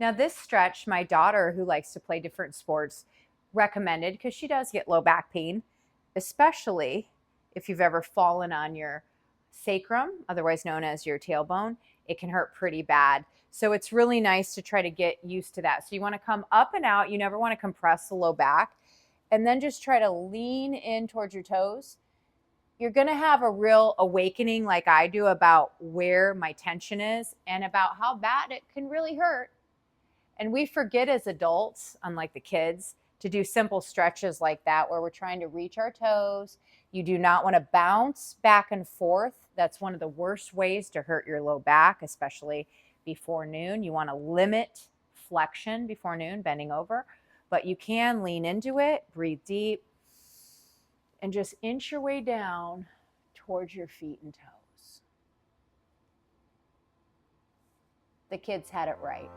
Now this stretch, my daughter who likes to play different sports recommended because she does get low back pain, especially if you've ever fallen on your sacrum, otherwise known as your tailbone. It can hurt pretty bad. So it's really nice to try to get used to that. So you want to come up and out. You never want to compress the low back. And then just try to lean in towards your toes. You're going to have a real awakening like I do about where my tension is and about how bad it can really hurt. And we forget as adults, unlike the kids, to do simple stretches like that where we're trying to reach our toes. You do not want to bounce back and forth. That's one of the worst ways to hurt your low back, especially before noon. You want to limit flexion before noon, bending over, but you can lean into it, breathe deep, and just inch your way down towards your feet and toes. The kids had it right.